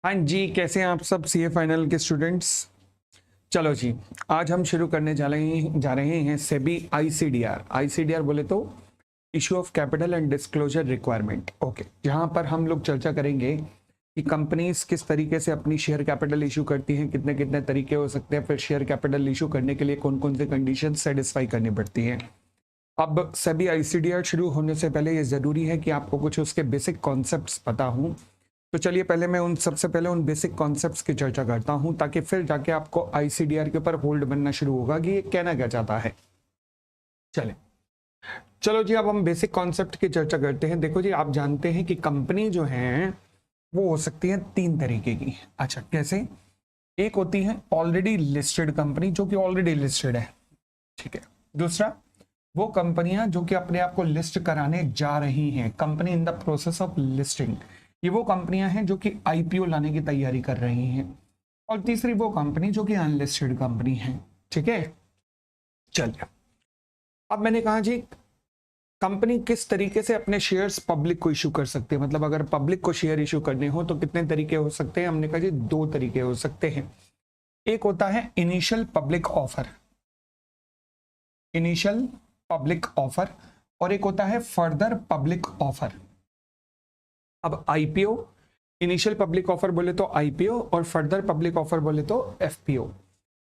हाँ जी, कैसे हैं आप सब सीए फाइनल के स्टूडेंट्स। चलो जी, आज हम शुरू करने जा रहे हैं सेबी आईसीडीआर। आईसीडीआर बोले तो issue of capital and disclosure requirement. Okay, जहां पर हम लोग चर्चा करेंगे कि कंपनीज किस तरीके से अपनी शेयर कैपिटल इशू करती हैं, कितने कितने तरीके हो सकते हैं, फिर शेयर कैपिटल इशू करने के लिए कौन कौन से कंडीशन सेटिस्फाई करनी पड़ती हैं। अब सेबी आईसीडीआर शुरू होने से पहले ये जरूरी है कि आपको कुछ उसके बेसिक कॉन्सेप्ट्स पता हों। तो चलिए पहले मैं सबसे पहले उन बेसिक कॉन्सेप्ट्स की चर्चा करता हूं, ताकि फिर जाके आपको आईसीडीआर के ऊपर होल्ड बनना शुरू होगा कि ये कहना क्या चाहता है। चलो जी, अब हम बेसिक कॉन्सेप्ट की चर्चा करते हैं। देखो जी, आप जानते हैं कि कंपनी जो है वो हो सकती है तीन तरीके की। अच्छा, कैसे? एक होती है ऑलरेडी लिस्टेड कंपनी, जो कि ऑलरेडी लिस्टेड है, ठीक है। दूसरा, वो कंपनियां जो कि अपने आप को लिस्ट कराने जा रही हैं, company in the process of listing. ये वो कंपनियां हैं जो कि आईपीओ लाने की तैयारी कर रही हैं। और तीसरी वो कंपनी जो कि अनलिस्टेड कंपनी है, ठीक है। चलिए, अब मैंने कहा जी, कंपनी किस तरीके से अपने शेयर्स पब्लिक को इशू कर सकते हैं, मतलब अगर पब्लिक को शेयर इशू करने हो तो कितने तरीके हो सकते हैं। हमने कहा जी दो तरीके हो सकते हैं। एक होता है initial public offer, initial public offer, और एक होता है फर्दर पब्लिक ऑफर। अब आईपीओ, इनिशियल पब्लिक ऑफर बोले तो आईपीओ, और फर्दर पब्लिक ऑफर बोले तो एफपीओ।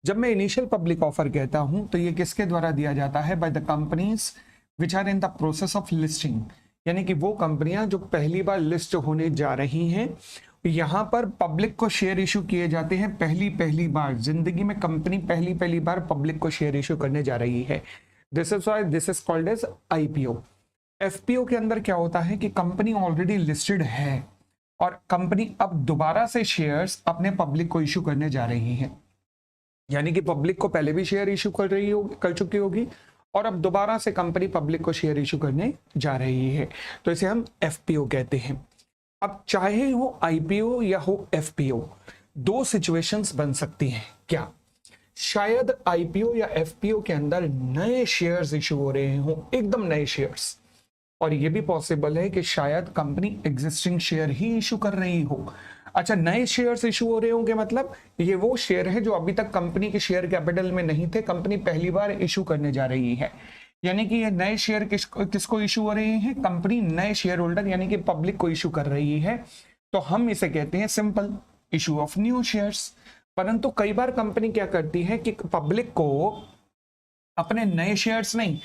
जब मैं इनिशियल पब्लिक ऑफर कहता हूं तो ये किसके द्वारा दिया जाता है? By the companies which are in the process of listing, यानी कि वो कंपनियां जो पहली बार लिस्ट होने जा रही हैं। यहां पर पब्लिक को शेयर इशू किए जाते हैं। पहली बार जिंदगी में कंपनी पहली बार पब्लिक को शेयर इशू करने जा रही है। This is why this is called as IPO. FPO के अंदर क्या होता है कि कंपनी ऑलरेडी लिस्टेड है और कंपनी अब दोबारा से शेयर्स अपने पब्लिक को इशू करने जा रही है, यानी कि पब्लिक को पहले भी शेयर इशू कर चुकी होगी और अब दोबारा से कंपनी पब्लिक को शेयर इशू करने जा रही है। तो इसे हम एफपीओ कहते हैं। अब चाहे हो आईपीओ या हो एफपीओ, दो सिचुएशंस बन सकती हैं। क्या? शायद आईपीओ या एफपीओ के अंदर नए शेयर्स इशू हो रहे हो, एकदम नए शेयर्स, और ये भी पॉसिबल है कि शायद कंपनी एग्जिस्टिंग शेयर ही इशू कर रही हो। अच्छा, नए शेयर्स इशू हो रहे होंगे, मतलब ये वो शेयर है जो अभी तक कंपनी के शेयर कैपिटल में नहीं थे, कंपनी पहली बार इशू करने जा रही है। यानी कि ये नए शेयर किसको इशू हो रहे हैं? कंपनी नए शेयर होल्डर यानी कि पब्लिक को इशू कर रही है। तो हम इसे कहते हैं simple issue of new shares. परंतु कई बार कंपनी क्या करती है कि पब्लिक को अपने नए शेयर्स नहीं,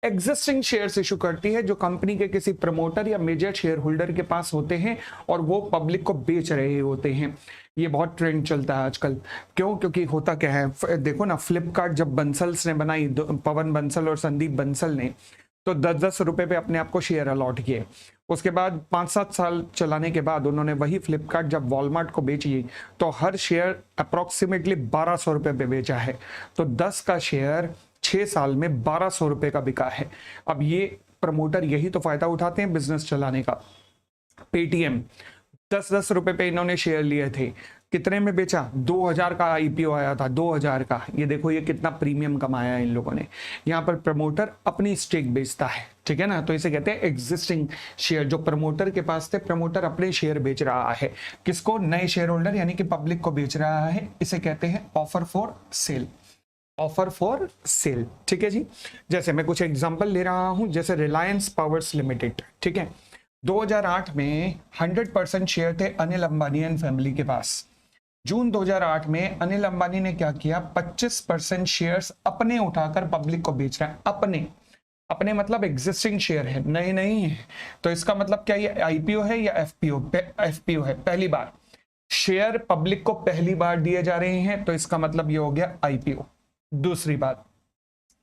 एग्जिस्टिंग शेयर्स इशू करती है, जो कंपनी के किसी प्रमोटर या मेजर शेयर होल्डर के पास होते हैं और वो पब्लिक को बेच रहे होते हैं। ये बहुत ट्रेंड चलता है आजकल। क्यों? क्योंकि होता क्या है, देखो ना, फ्लिपकार्ट जब बंसल्स ने बनाई, पवन बंसल और संदीप बंसल ने, तो 10-10 रुपए पे अपने आप को शेयर अलॉट किए। उसके बाद 5-7 साल चलाने के बाद उन्होंने वही फ्लिपकार्ट जब वॉलमार्ट को बेची तो हर शेयर अप्रोक्सीमेटली 1200 रुपए पे बेचा है। तो 10 का शेयर 6 साल में 1200 रुपए का बिका है। अब ये प्रमोटर यही तो फायदा उठाते हैं बिजनेस चलाने का। पेटीएम 10-10 रुपए पे इन्होंने शेयर लिए थे, कितने में बेचा? 2000 का आईपीओ आया था, 2000 का। ये देखो ये कितना प्रीमियम कमाया है इन लोगों ने। यहाँ पर प्रमोटर अपनी स्टेक बेचता है, ठीक है ना। तो इसे कहते हैं एग्जिस्टिंग शेयर। जो प्रमोटर के पास थे, प्रमोटर अपने शेयर बेच रहा है, किसको? नए शेयर होल्डर यानी कि पब्लिक को बेच रहा है। इसे कहते हैं offer for cell, offer for cell, ठीक है जी। जैसे मैं कुछ एग्जांपल ले रहा हूं, जैसे रिलायंस पावर्स लिमिटेड, ठीक है। 2008 में 100% शेयर थे अनिल अंबानी एंड फैमिली के पास। जून 2008 में अनिल अंबानी ने क्या किया? 25% शेयर्स अपने उठाकर पब्लिक को बेच रहा है। अपने अपने मतलब एग्जिस्टिंग शेयर है, नए नहीं है। तो इसका मतलब क्या, ये आईपीओ है या एफपीओ? एफपीओ है। पहली बार शेयर पब्लिक को पहली बार दिए जा रहे हैं, तो इसका मतलब ये हो गया आईपीओ। दूसरी बात,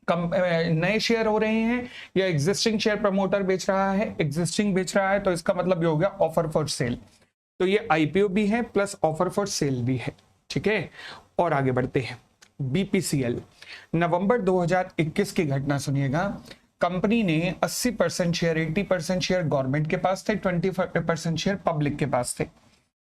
नए शेयर हो रहे हैं या एग्जिस्टिंग शेयर प्रमोटर बेच रहा है, एग्जिस्टिंग बेच रहा है, तो इसका मतलब ये हो गया ऑफर फॉर सेल। तो ये आईपीओ भी है प्लस ऑफर फॉर सेल भी है, ठीक है। और आगे बढ़ते हैं। बीपीसीएल, नवंबर 2021 की घटना सुनिएगा। कंपनी ने 80% शेयर, 80% शेयर गवर्नमेंट के पास थे, 20% शेयर पब्लिक के पास थे।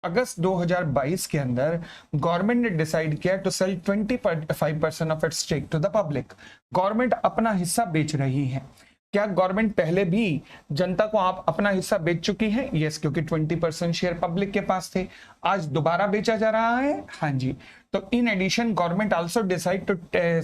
अगस्त 2022 के अंदर गवर्नमेंट ने डिसाइड किया to sell 25% of its stake to the public. Government अपना हिस्सा बेच रही है। क्या गवर्नमेंट पहले भी जनता को आप अपना हिस्सा बेच चुकी है? यस, क्योंकि 20% शेयर पब्लिक के पास थे, आज दोबारा बेचा जा रहा है। हाँ जी, तो in addition government also decide to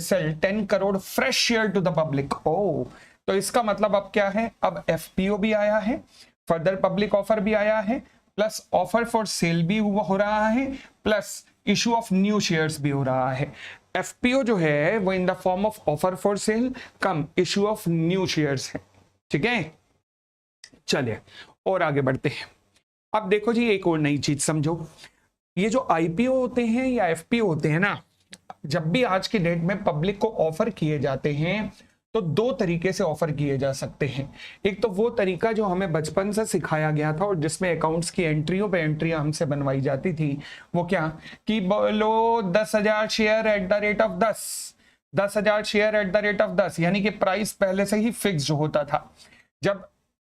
sell 10 crore fresh share to the public. Oh, तो इसका मतलब अब क्या है, अब एफपीओ भी आया है, फर्दर पब्लिक ऑफर भी आया है, प्लस ऑफर फॉर सेल भी हो रहा है, plus issue of new shares भी हो रहा है। एफपीओ जो है वो इन the form of offer for cell come issue of new shares है। ठीक है, चलिए और आगे बढ़ते हैं। अब देखो जी, एक और नई चीज समझो, ये जो आईपीओ होते हैं या एफपीओ होते हैं ना, जब भी आज की डेट में पब्लिक को ऑफर किए जाते हैं तो दो तरीके से ऑफर किए जा सकते हैं। एक तो वो तरीका जो हमें बचपन से सिखाया गया था और जिसमें अकाउंट्स की एंट्रियों पे एंट्रियां हमसे बनवाई जाती थी, वो क्या कि बोलो 10,000 share at the rate of 10,000 share at the rate of 10, यानी कि प्राइस पहले से ही फिक्स होता था। जब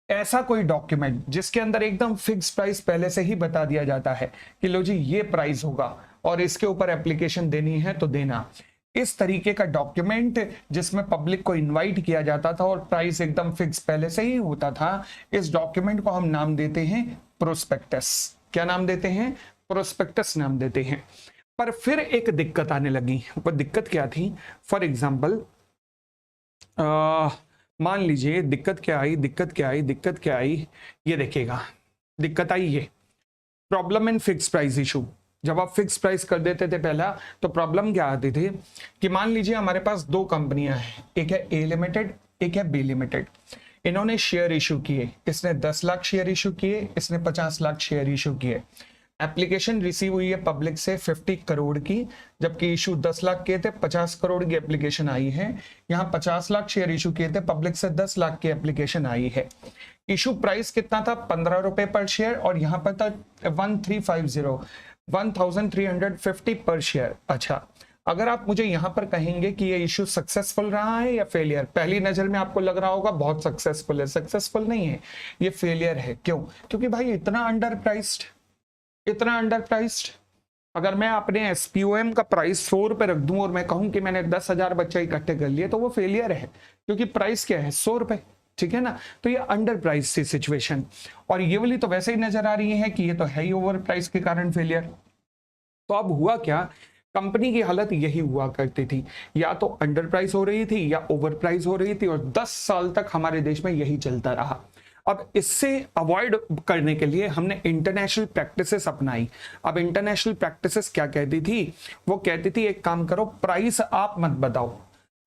ऐसा कोई डॉक्यूमेंट जिसके अंदर एकदम फिक्स प्राइस पहले से ही बता दिया जाता है कि लो जी ये प्राइस होगा और इसके ऊपर एप्लीकेशन देनी है तो देना, इस तरीके का डॉक्यूमेंट जिसमें पब्लिक को इनवाइट किया जाता था और प्राइस एकदम फिक्स पहले से ही होता था, इस डॉक्यूमेंट को हम नाम देते हैं प्रोस्पेक्टस। क्या नाम देते हैं? प्रोस्पेक्टस नाम देते हैं। पर फिर एक दिक्कत आने लगी। वो दिक्कत क्या थी? फॉर एग्जाम्पल मान लीजिए दिक्कत क्या आई, ये देखिएगा दिक्कत आई, ये problem in fix price issue. जब आप फिक्स प्राइस कर देते थे पहला, तो प्रॉब्लम क्या आती थी कि मान लीजिए हमारे पास दो कंपनियां हैं, एक है ए लिमिटेड, एक है बी लिमिटेड। इन्होंने शेयर इशू किए, इसने 10 लाख शेयर इशू किए, इसने 50 लाख शेयर इशू किए। एप्लीकेशन रिसीव हुई है पब्लिक से 50 करोड़ की, जबकि इशू 10 लाख किए थे, 50 करोड़ की एप्लीकेशन आई है। यहाँ 50 लाख शेयर इशू किए थे, पब्लिक से 10 लाख की एप्लीकेशन आई है। इशू प्राइस कितना था? 15 रुपए पर शेयर, और यहाँ पर था 1350 पर शेयर। अच्छा, अगर आप मुझे यहां पर कहेंगे कि ये इशू सक्सेसफुल रहा है या फेलियर, पहली नजर में आपको लग रहा होगा बहुत सक्सेसफुल है। सक्सेसफुल नहीं है, ये फेलियर है। क्यों? क्योंकि भाई इतना अंडर प्राइस्ड। अगर मैं अपने एसपीओएम का प्राइस 100 रुपए रख दूं और मैं कहूं कि मैंने 10,000 बच्चे इकट्ठे कर लिए, तो वो फेलियर है, क्योंकि प्राइस क्या है? 100 रुपए। ठीक है ना? तो ये अंडर प्राइस सी सिचुएशन, और ये वाली तो वैसे ही नजर आ रही है कि ये तो है ही ओवर प्राइस के कारण फेलियर। तो अब हुआ क्या? कंपनी की हालत यही हुआ करती थी, या तो अंडर प्राइस हो रही थी या ओवर प्राइस हो रही थी, और 10 साल तक हमारे देश में यही चलता रहा। अब इससे अवॉइड करने के लिए हमने इंटरनेशनल प्रैक्टिसेस अपनाई। अब इंटरनेशनल प्रैक्टिसेस क्या कहती थी? वो कहती थी एक काम करो, प्राइस आप मत बताओ,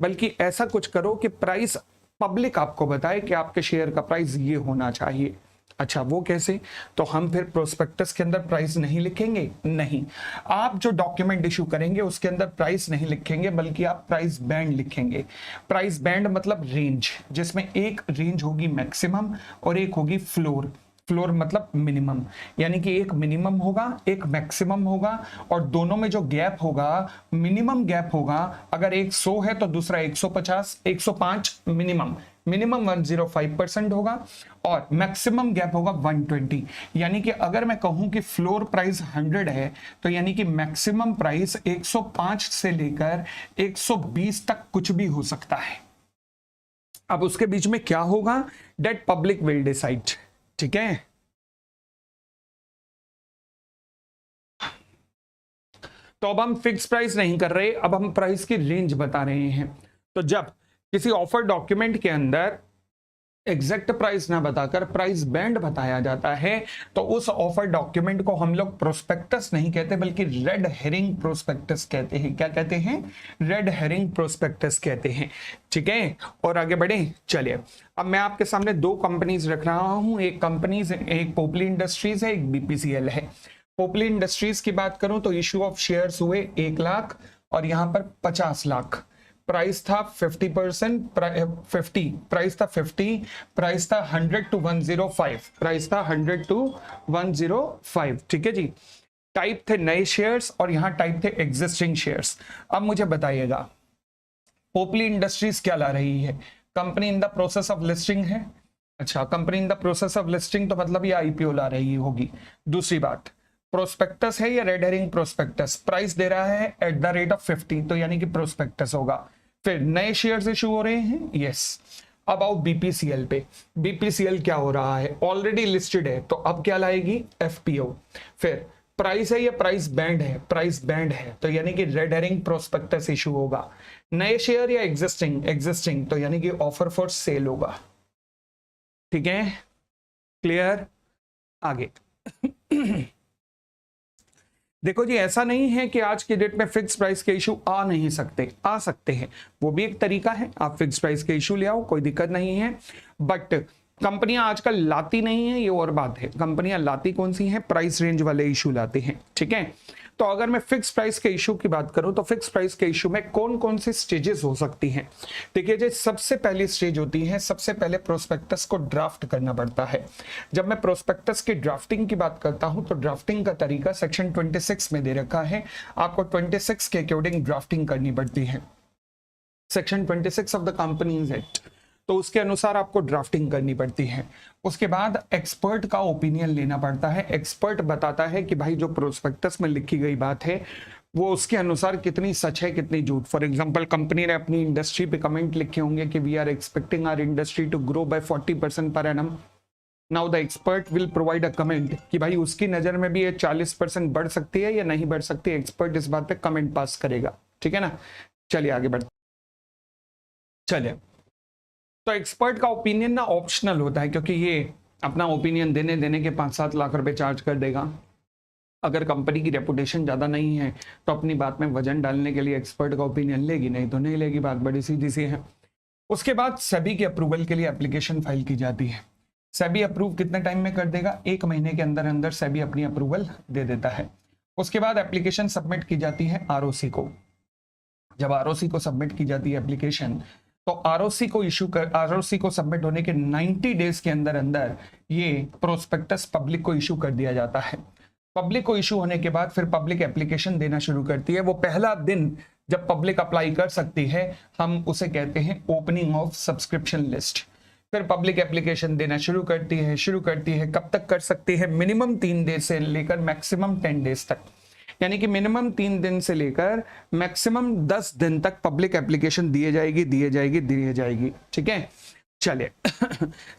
बल्कि ऐसा कुछ करो कि प्राइस पब्लिक आपको बताए कि आपके शेयर का प्राइस ये होना चाहिए। अच्छा, वो कैसे? तो हम फिर प्रोस्पेक्टस के अंदर प्राइस नहीं लिखेंगे, नहीं, आप जो डॉक्यूमेंट इशू करेंगे उसके अंदर प्राइस नहीं लिखेंगे, बल्कि आप प्राइस बैंड लिखेंगे। प्राइस बैंड मतलब रेंज, जिसमें एक रेंज होगी मैक्सिमम और एक होगी फ्लोर। फ्लोर मतलब मिनिमम, यानी कि एक मिनिमम होगा, एक मैक्सिमम होगा, और दोनों में जो गैप होगा, मिनिमम गैप होगा, अगर एक 100 है तो दूसरा 150, 105 मिनिमम 105% होगा, और मैक्सिमम गैप होगा 120। यानी कि अगर मैं कहूं कि फ्लोर प्राइस 100 है, तो यानी कि मैक्सिमम प्राइस 105 से लेकर 120 तक कुछ भी हो सकता है। अब उसके बीच में क्या होगा? That public will decide. ठीक है, तो अब हम फिक्स प्राइस नहीं कर रहे, अब हम प्राइस की रेंज बता रहे हैं। तो जब किसी ऑफर डॉक्यूमेंट के अंदर एग्जैक्ट प्राइस ना बताकर प्राइस बैंड बताया जाता है, तो उस ऑफर डॉक्यूमेंट को हम लोग प्रोस्पेक्टस नहीं कहते, बल्कि रेड हेरिंग प्रोस्पेक्टस कहते हैं। क्या कहते हैं? रेड हेरिंग प्रोस्पेक्टस कहते हैं। ठीक है, और आगे बढ़े। चलिए, अब मैं आपके सामने दो कंपनीज रख रहा हूं, एक कंपनीज, एक पोपली इंडस्ट्रीज है, एक बीपीसीएल है। पोपली इंडस्ट्रीज की बात करूं तो इशू ऑफ शेयर्स हुए 1 लाख, और यहां पर 50 लाख। प्राइस था 50%, 50 प्राइस था 50, प्राइस था 100 to 105, प्राइस था 100 to 105। ठीक है जी। टाइप थे नए शेयर्स, और यहां टाइप थे एग्जिस्टिंग शेयर्स। अब मुझे बताइएगा, पोपली इंडस्ट्रीज क्या ला रही है? Company in the process of listing है। अच्छा, company in the process of listing, तो मतलब ये आईपीओ ला रही होगी। दूसरी बात, प्रोस्पेक्टस है या रेड हेरिंग प्रोस्पेक्टस? प्राइस दे रहा है एट द रेट ऑफ 50, तो यानी कि प्रोस्पेक्टस होगा। फिर नए शेयर्स इशू हो रहे हैं, यस। अब आओ बीपीसीएल पे। बीपीसीएल क्या हो रहा है, ऑलरेडी लिस्टेड है, तो अब क्या लाएगी, एफपीओ। फिर प्राइस है या प्राइस बैंड है, प्राइस बैंड है, तो यानी कि रेड हेरिंग प्रोस्पेक्टस इशू होगा। नए शेयर या एग्जिस्टिंग, एग्जिस्टिंग, तो यानी कि ऑफर फॉर सेल होगा। ठीक है, क्लियर। आगे देखो जी, ऐसा नहीं है कि आज के डेट में फिक्स प्राइस के इशू आ नहीं सकते, आ सकते हैं, वो भी एक तरीका है, आप फिक्स प्राइस के इशू ले आओ, कोई दिक्कत नहीं है। बट कंपनियां आजकल लाती नहीं है, ये और बात है। कंपनियां लाती कौन सी हैं, प्राइस रेंज वाले इशू लाते हैं। ठीक है, तो अगर मैं फिक्स प्राइस के इशू की बात करूं तो फिक्स प्राइस के इशू में कौन कौन सी स्टेजेस हो सकती हैं। देखिए जी, सबसे पहली स्टेज होती है, सबसे पहले प्रोस्पेक्टस को ड्राफ्ट करना पड़ता है। जब मैं प्रोस्पेक्टस की ड्राफ्टिंग की बात करता हूं तो ड्राफ्टिंग का तरीका सेक्शन 26 में दे रखा है, आपको 26 के अकॉर्डिंग ड्राफ्टिंग करनी पड़ती है। Section 26 of the companies act, तो उसके अनुसार आपको ड्राफ्टिंग करनी पड़ती है। उसके बाद एक्सपर्ट का ओपिनियन लेना पड़ता है। एक्सपर्ट बताता है कि भाई जो प्रोस्पेक्टस में लिखी गई बात है वो उसके अनुसार कितनी सच है, कितनी झूठ। फॉर एग्जांपल, कंपनी ने अपनी इंडस्ट्री पे कमेंट लिखे होंगे कि we are expecting our industry to grow by 40% per annum. Now the expert will provide a comment कि भाई उसकी नजर में भी ये 40% बढ़ सकती है या नहीं बढ़ सकती। एक्सपर्ट इस बात पे कमेंट पास करेगा। ठीक है ना, चलिए आगे बढ़ते। चलिए, तो एक्सपर्ट का ओपिनियन ना ऑप्शनल होता है, क्योंकि ये अपना ओपिनियन देने के 5-7 लाख रुपए चार्ज कर देगा। अगर कंपनी की रेपुटेशन ज़्यादा नहीं है तो अपनी बात में वजन डालने के लिए एक्सपर्ट का ओपिनियन लेगी, नहीं तो नहीं लेगी, बात बड़ी सीधी सी है। उसके बाद सेबी के अप्रूवल के लिए एप्लीकेशन फाइल की जाती है। सेबी अप्रूव कितने टाइम में कर देगा, 1 महीने के अंदर अंदर सेबी अपनी अप्रूवल दे देता है। उसके बाद एप्लीकेशन सबमिट की जाती है आरओसी को। जब आरओसी को सबमिट की जाती है एप्लीकेशन, तो आरओसी को सबमिट होने के 90 डेज के अंदर अंदर ये प्रोस्पेक्टस पब्लिक को इशू कर दिया जाता है। पब्लिक को इशू होने के बाद फिर पब्लिक एप्लीकेशन देना शुरू करती है। वो पहला दिन जब पब्लिक अप्लाई कर सकती है, हम उसे कहते हैं ओपनिंग ऑफ सब्सक्रिप्शन लिस्ट। फिर पब्लिक एप्लीकेशन देना शुरू करती है। कब तक कर सकती है, मिनिमम 3 डेज से लेकर मैक्सिमम 10 डेज तक, यानी कि मिनिमम 3 दिन से लेकर मैक्सिमम 10 दिन तक पब्लिक एप्लीकेशन दिए जाएगी। ठीक है, चलिए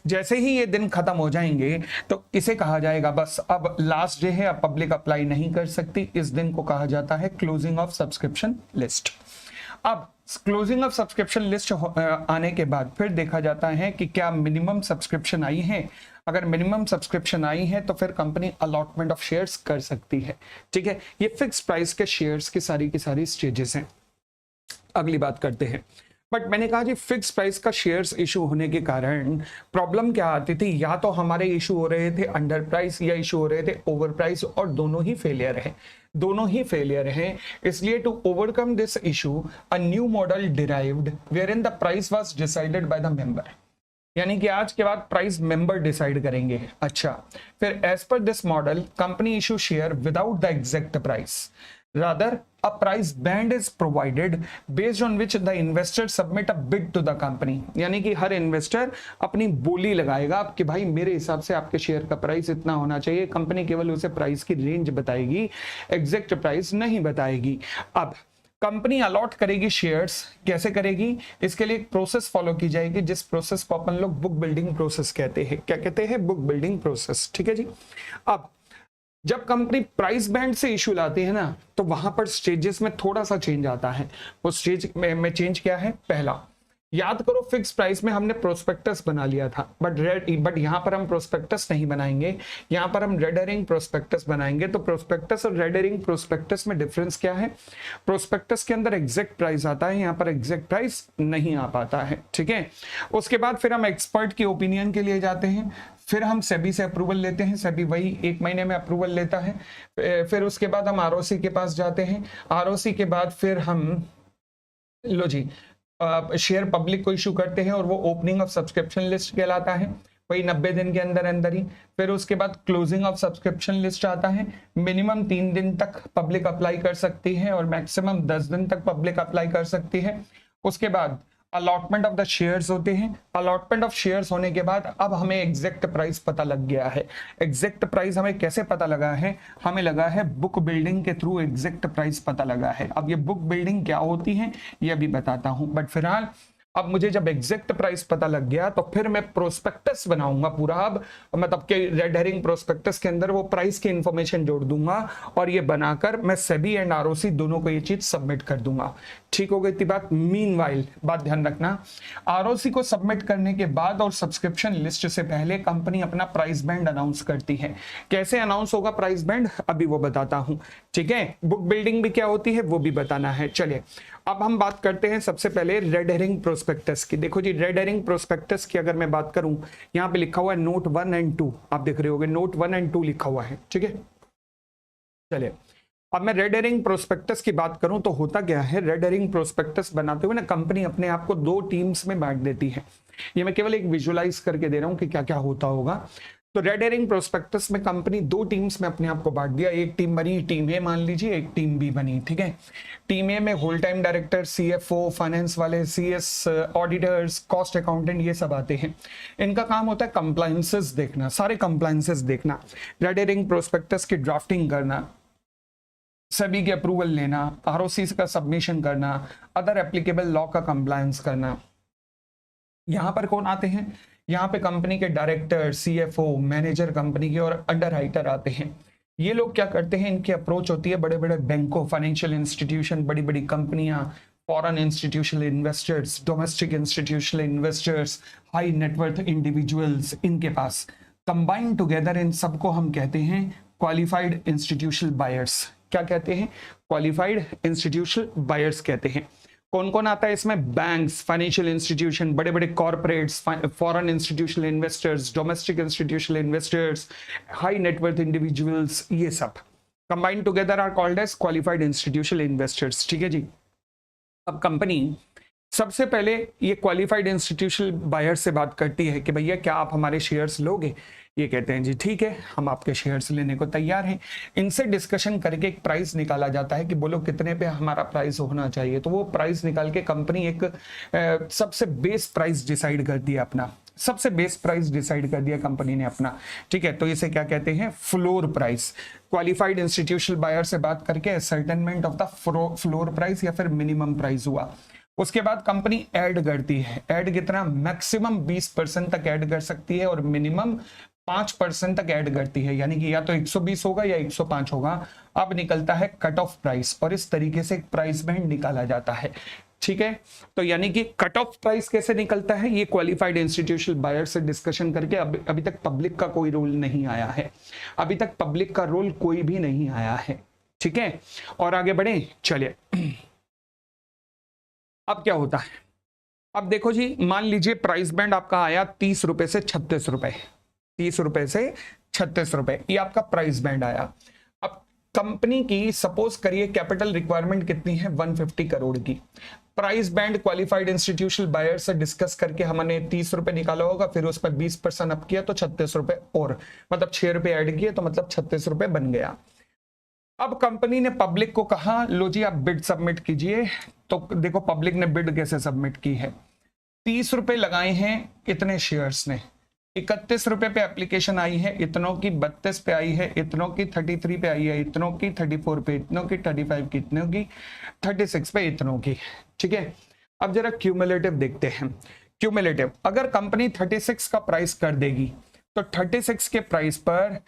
जैसे ही ये दिन खत्म हो जाएंगे तो इसे कहा जाएगा बस अब लास्ट डे है, अब पब्लिक अप्लाई नहीं कर सकती। इस दिन को कहा जाता है क्लोजिंग ऑफ सब्सक्रिप्शन लिस्ट। अब क्लोजिंग ऑफ सब्सक्रिप्शन लिस्ट आने के बाद फिर देखा जाता है कि क्या मिनिमम सब्सक्रिप्शन आई है। अगर मिनिमम सब्सक्रिप्शन आई है तो फिर कंपनी अलॉटमेंट ऑफ शेयर्स कर सकती है। ठीक है, ये फिक्स प्राइस के शेयर्स की सारी स्टेजेस हैं। अगली बात करते हैं। बट मैंने कहा जी, फिक्स प्राइस का शेयर्स इशू होने के कारण प्रॉब्लम क्या आती थी, या तो हमारे इशू हो रहे थे अंडर प्राइस या इशू हो रहे थे ओवर प्राइस, और दोनों ही फेलियर है। इसलिए to overcome this issue a new model derived wherein the price was decided by the member, यानी कि आज के बाद प्राइस मेंबर डिसाइड करेंगे। अच्छा, फिर as per this model company issue share without the exact price, rather a price band is provided based on which the investor submit a bid to the company, यानी कि हर investor अपनी बोली लगाएगा कि भाई मेरे हिसाब से आपके शेयर का प्राइस इतना होना चाहिए। कंपनी केवल उसे प्राइस की रेंज बताएगी, एग्जैक्ट प्राइस नहीं बताएगी। अब कंपनी अलॉट करेगी शेयर्स, कैसे करेगी, इसके लिए एक प्रोसेस फॉलो की जाएगी, जिस प्रोसेस को अपन लोग बुक बिल्डिंग प्रोसेस कहते हैं। क्या कहते हैं, बुक बिल्डिंग प्रोसेस। ठीक है जी। अब जब कंपनी प्राइस बैंड से इशू लाती है ना, तो वहां पर स्टेजेस में थोड़ा सा चेंज आता है। वो स्टेज में चेंज क्या है, पहला याद करो, फिक्स प्राइस में हमने प्रोस्पेक्टस बना लिया था, बट यहां पर हम प्रोस्पेक्टस नहीं बनाएंगे, यहां पर हम रेड हेरिंग प्रोस्पेक्टस बनाएंगे। तो प्रोस्पेक्टस और रेड हेरिंग प्रोस्पेक्टस में डिफरेंस क्या है, प्रोस्पेक्टस के अंदर एग्जैक्ट प्राइस आता है, यहां पर एग्जैक्ट प्राइस नहीं आ पाता है। ठीक है, उसके बाद फिर हम एक्सपर्ट की ओपिनियन के लिए जाते हैं, फिर हम सेबी से अप्रूवल लेते हैं, सेबी वही 1 महीने में अप्रूवल लेता है। फिर उसके बाद हम आरओसी के पास जाते हैं, आरओसी के बाद फिर हम लो जी शेयर पब्लिक को इशू करते हैं, और वो ओपनिंग ऑफ सब्सक्रिप्शन लिस्ट कहलाता है, वही 90 दिन के अंदर अंदर ही। फिर उसके बाद क्लोजिंग ऑफ सब्सक्रिप्शन लिस्ट आता है, मिनिमम 3 दिन तक पब्लिक अप्लाई कर सकती है और मैक्सिमम 10 दिन तक पब्लिक अप्लाई कर सकती है। उसके बाद अलॉटमेंट ऑफ द शेयर्स होते हैं। अलॉटमेंट ऑफ शेयर्स होने के बाद अब हमें एग्जैक्ट प्राइस पता लग गया है। एग्जैक्ट प्राइस हमें कैसे पता लगा है, हमें लगा है बुक बिल्डिंग के थ्रू एग्जैक्ट प्राइस पता लगा है। अब ये बुक बिल्डिंग क्या होती है ये अभी बताता हूं, बट फिलहाल अब मुझे जब एग्जैक्ट प्राइस पता लग गया तो फिर मैं प्रोस्पेक्टस बनाऊंगा पूरा, अब मतलब कि रेड हेरिंग प्रोस्पेक्टस के अंदर वो प्राइस की इंफॉर्मेशन जोड़ दूंगा और ये बनाकर मैं सेबी एंड आरओसी दोनों को ये चीज सबमिट कर दूंगा। ठीक हो गई थी बात। मीनवाइल बात ध्यान रखना, आरओसी को सबमिट करने के बाद और सब्सक्रिप्शन लिस्ट से पहले कंपनी अपना प्राइस बैंड अनाउंस करती है। कैसे अनाउंस होगा प्राइस बैंड अभी वो बताता हूं, ठीक है। बुक बिल्डिंग भी क्या होती है वो भी बताना है। चलिए अब हम बात करते हैं सबसे पहले रेड हेरिंग प्रोस्पेक्टस की। देखो जी, रेड हेरिंग प्रोस्पेक्टस की अगर मैं बात करूं, यहां पे लिखा हुआ है नोट 1 एंड 2, आप देख रहे होगे नोट 1 एंड 2 लिखा हुआ है, ठीक है। चलिए अब मैं रेड हेरिंग प्रोस्पेक्टस की बात करूं तो होता क्या है, रेड हेरिंग प्रोस्पेक्टस बनाते हुए ना कंपनी अपने आप को 2 टीम्स में बांट देती है। ये मैं केवल एक विजुअलाइज करके दे रहा हूं कि क्या क्या होता होगा। तो रेड हेरिंग प्रोस्पेक्टस में कंपनी 2 टीम्स में अपने आप को बांट दिया। एक टीम बनी टीम ए मान लीजिए, एक टीम बी बनी, ठीक है। टीम ए में whole time director, CFO, finance वाले, सीएस, ऑडिटर्स, कॉस्ट अकाउंटेंट, ये सब आते हैं। इनका काम होता है कंप्लायंसेस देखना, सारे कंप्लायंसेस देखना, रेड हेरिंग प्रोस्पेक्टस की ड्राफ्टिंग करना, सेबी के अप्रूवल लेना, आरओसी का सबमिशन करना, अदर एप्लीकेबल लॉ का कंप्लायंस करना। यहां पर कौन आते हैं, यहाँ पे कंपनी के डायरेक्टर, सीएफओ, मैनेजर कंपनी के और अंडरराइटर आते हैं। ये लोग क्या करते हैं, इनकी अप्रोच होती है बड़े बड़े बैंकों, फाइनेंशियल इंस्टीट्यूशन, बड़ी बड़ी कंपनियां, foreign institutional investors, domestic institutional investors, high networth individuals, इनके पास कंबाइन टुगेदर इन सबको हम कहते हैं क्वालिफाइड इंस्टीट्यूशनल बायर्स। क्या कहते हैं, क्वालिफाइड इंस्टीट्यूशनल बायर्स कहते हैं। कौन कौन आता है इसमें, बैंक्स, फाइनेंशियल इंस्टीट्यूशन, बड़े बड़े corporates, foreign institutional investors, domestic institutional investors, high networth individuals, ये सब combined together are called as qualified institutional investors, ठीक है जी। अब कंपनी सबसे पहले ये क्वालिफाइड इंस्टीट्यूशनल बायर से बात करती है कि भैया क्या आप हमारे शेयर्स लोगे। ये कहते हैं जी ठीक है, हम आपके शेयर्स लेने को तैयार हैं। इनसे डिस्कशन करके एक प्राइस निकाला जाता है कि बोलो कितने पे हमारा प्राइस होना चाहिए। तो वो प्राइस निकाल के कंपनी एक सबसे बेस प्राइस डिसाइड कर दिया, अपना सबसे बेस प्राइस डिसाइड कर दिया कंपनी ने अपना, ठीक है। तो इसे क्या कहते हैं, floor price. Qualified institutional buyer से बात करके ascertainment of the floor price या फिर मिनिमम प्राइस हुआ। उसके बाद कंपनी ऐड करती है, ऐड कितना, मैक्सिमम 20% तक ऐड कर सकती है और मिनिमम 5% तक ऐड करती है, यानी कि या तो 120 होगा या 105 होगा। अब निकलता है कट ऑफ प्राइस और इस तरीके से एक प्राइस बैंड निकाला जाता है, ठीक है। तो यानी कि कट ऑफ प्राइस कैसे निकलता है, ये क्वालिफाइड इंस्टीट्यूशनल बायर से डिस्कशन करके अभी तक पब्लिक का कोई रोल नहीं आया है, अभी तक पब्लिक का रोल कोई भी नहीं आया है, ठीक है। और आगे बढ़े, चलिए अब क्या होता है। अब देखो जी, मान लीजिए प्राइस बैंड आपका आया 30 रुपए से 36 रुपए, 30 रुपए से 36 रुपए, ये आपका प्राइस बैंड आया। अब कंपनी की सपोज करिए कैपिटल रिक्वायरमेंट कितनी है, 150 करोड़ की। Price band qualified institutional buyer से डिस्कस करके हमने 30 रुपए निकाला होगा, फिर उस पर 20% अप किया तो 36 रुपए, और मतलब 6 रुपए ऐड किए तो मतलब 36 रुपए बन गया। अब कंपनी ने पब्लिक को कहा लो जी आप बिड सबमिट कीजिए। तो देखो पब्लिक ने बिड कैसे सबमिट की है, 30 रुपए लगाए हैं इतने शेयर्स ने, 31 रुपए पे एप्लीकेशन आई है, इतनों की 32 पे आई है, इतनों की 33 पे आई है, इतनों की 34 पे, इतनों की 35 की, इतनों की 36 पे, इतनों की, ठीक है। अब जरा क्यूमुलेटिव देखते हैं। क्यूमुलेटिव अगर कंपनी 36 का प्राइस कर देगी तो 36 के प्राइस पर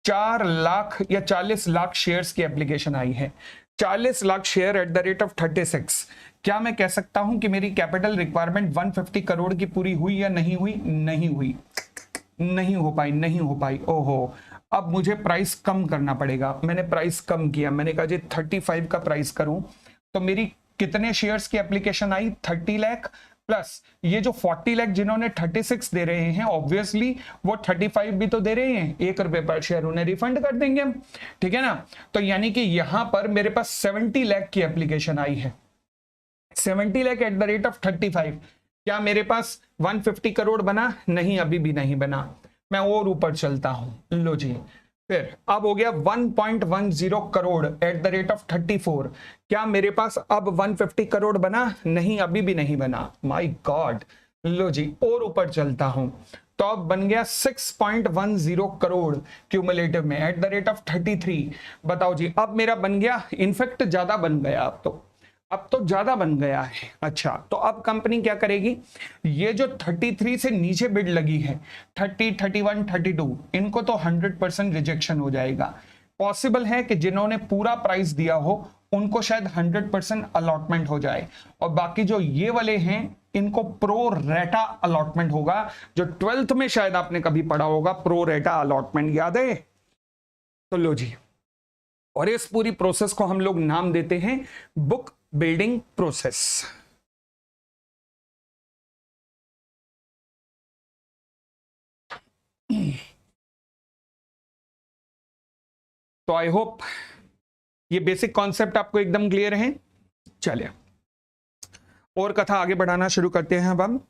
4 लाख या 40 लाख शेयर्स की एप्लीकेशन आई है। 40 lakh share at the rate of 36, क्या मैं कह सकता हूं कि मेरी कैपिटल रिक्वायरमेंट 150 करोड़ की पूरी हुई या नहीं हुई, नहीं हुई, नहीं हो पाई, नहीं हो पाई। ओहो, अब मुझे प्राइस कम करना पड़ेगा। मैंने प्राइस कम किया, मैंने कहा जी 35 का प्राइस करूं तो मेरी कितने शेयर्स की एप्लीकेशन आई, 30 लाख प्लस ये जो 40 लाख जिन्होंने 36 दे रहे हैं, ऑब्वियसली वो 35 भी तो दे रहे हैं, 1 रुपए पर शेयर उन्हें रिफंड कर देंगे हम, ठीक है ना। तो यानी कि यहां पर मेरे पास 70 लाख की एप्लीकेशन आई है, 70 lakh at the rate of 35। क्या मेरे पास 150 करोड़ बना, नहीं, अभी भी नहीं बना। मैं और ऊपर चलता हूं, लो जी, फिर अब हो गया 1.10 crore at the rate of 34। क्या मेरे पास अब 150 करोड़ बना, नहीं, अभी भी नहीं बना। माय गॉड, लो जी और ऊपर चलता हूं तो अब बन गया 6.10 करोड़ क्यूमुलेटिव में एट द रेट ऑफ 33। बताओ जी, अब मेरा बन गया, इनफैक्ट ज्यादा बन गया अब तो। अब तो ज्यादा बन गया है। अच्छा, तो अब कंपनी क्या करेगी, ये जो 33 से नीचे बिड लगी है 30, 31, 32, इनको तो 100% रिजेक्शन हो जाएगा। पॉसिबल है कि जिन्होंने पूरा प्राइस दिया हो उनको शायद 100% अलॉटमेंट हो जाए, और बाकी जो ये वाले हैं इनको प्रो रेटा अलॉटमेंट होगा, जो 12th में शायद आपने कभी पढ़ा होगा प्रो रेटा अलॉटमेंट, याद है? तो लो जी, और इस पूरी प्रोसेस को हम लोग नाम देते हैं बुक बिल्डिंग प्रोसेस। तो आई होप ये बेसिक कॉन्सेप्ट आपको एकदम क्लियर है। चलिए और कथा आगे बढ़ाना शुरू करते हैं अब हम।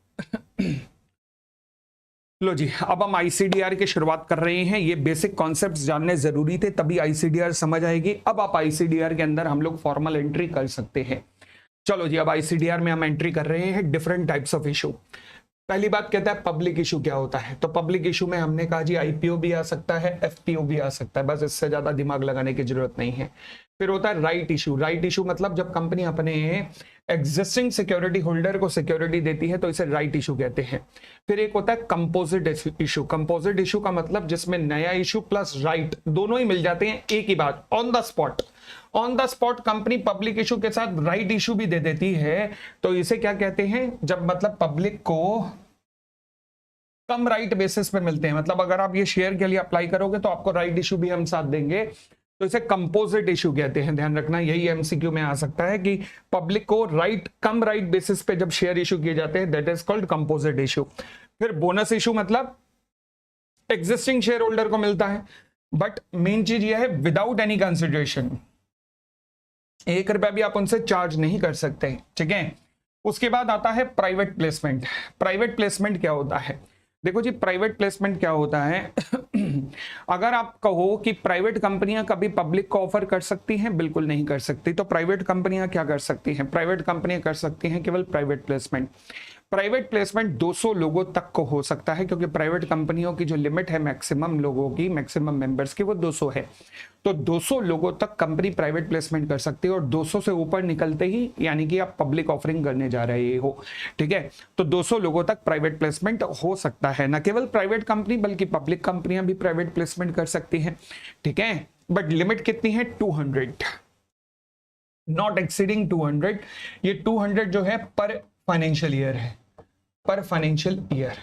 लो जी, अब हम आईसीडीआर की शुरुआत कर रहे हैं। ये बेसिक कॉन्सेप्ट्स जानने जरूरी थे, तभी आईसीडीआर समझ आएगी। अब आप आईसीडीआर के अंदर हम लोग फॉर्मल एंट्री कर सकते हैं। चलो जी, अब आईसीडीआर में हम एंट्री कर रहे हैं डिफरेंट टाइप्स ऑफ इशू। पहली बात कहता है पब्लिक इशू क्या होता है, तो पब्लिक इशू में हमने कहा जी आईपीओ भी आ सकता है, एफपीओ भी आ सकता है, बस इससे ज्यादा दिमाग लगाने की जरूरत नहीं है। फिर होता है राइट इशू। राइट इशू मतलब जब कंपनी अपने एग्जिस्टिंग सिक्योरिटी होल्डर को सिक्योरिटी देती है तो इसे राइट इशू कहते हैं। फिर एक होता है कंपोजिट इशू। कंपोजिट इशू का मतलब जिसमें नया इशू प्लस राइट दोनों ही मिल जाते हैं एक ही बात, on the spot. On the spot company public issue के साथ राइट इशू भी दे देती है, तो इसे क्या कहते हैं, जब मतलब पब्लिक को कम राइट बेसिस पे मिलते हैं। मतलब अगर आप ये शेयर के लिए अप्लाई करोगे तो आपको राइट इशू भी हम साथ देंगे, तो इसे कंपोजिट इशू कहते हैं। ध्यान रखना, यही एमसीक्यू में आ सकता है कि पब्लिक को कम राइट बेसिस पे जब शेयर इशू किए जाते हैं, that is called composite issue. फिर बोनस इशू मतलब एग्जिस्टिंग शेयर होल्डर को मिलता है, बट मेन चीज यह है विदाउट एनी कंसिडरेशन, 1 रुपया भी आप उनसे चार्ज नहीं कर सकते, ठीक है। उसके बाद आता है प्राइवेट प्लेसमेंट। प्राइवेट प्लेसमेंट क्या होता है, देखो जी प्राइवेट प्लेसमेंट क्या होता है अगर आप कहो कि प्राइवेट कंपनियां कभी पब्लिक को ऑफर कर सकती हैं, बिल्कुल नहीं कर सकती। तो प्राइवेट कंपनियां क्या कर सकती हैं, प्राइवेट कंपनियां कर सकती हैं केवल प्राइवेट प्लेसमेंट। प्राइवेट प्लेसमेंट 200 लोगों तक को हो सकता है, क्योंकि प्राइवेट कंपनियों की जो लिमिट है मैक्सिमम लोगों की, मैक्सिमम मेंबर्स की, वो 200 है। तो 200 लोगों तक कंपनी प्राइवेट प्लेसमेंट कर सकती है, और 200 से ऊपर निकलते ही यानी कि आप पब्लिक ऑफरिंग करने जा रहे हो, ठीक है। तो 200 लोगों तक प्राइवेट प्लेसमेंट हो सकता है। न केवल प्राइवेट कंपनी बल्कि पब्लिक कंपनियां भी प्राइवेट प्लेसमेंट कर सकती हैं, ठीक है। बट लिमिट कितनी है, 200, नॉट एक्सीडिंग 200। ये 200 जो है पर फाइनेंशियल ईयर है, पर फाइनेंशियल ईयर,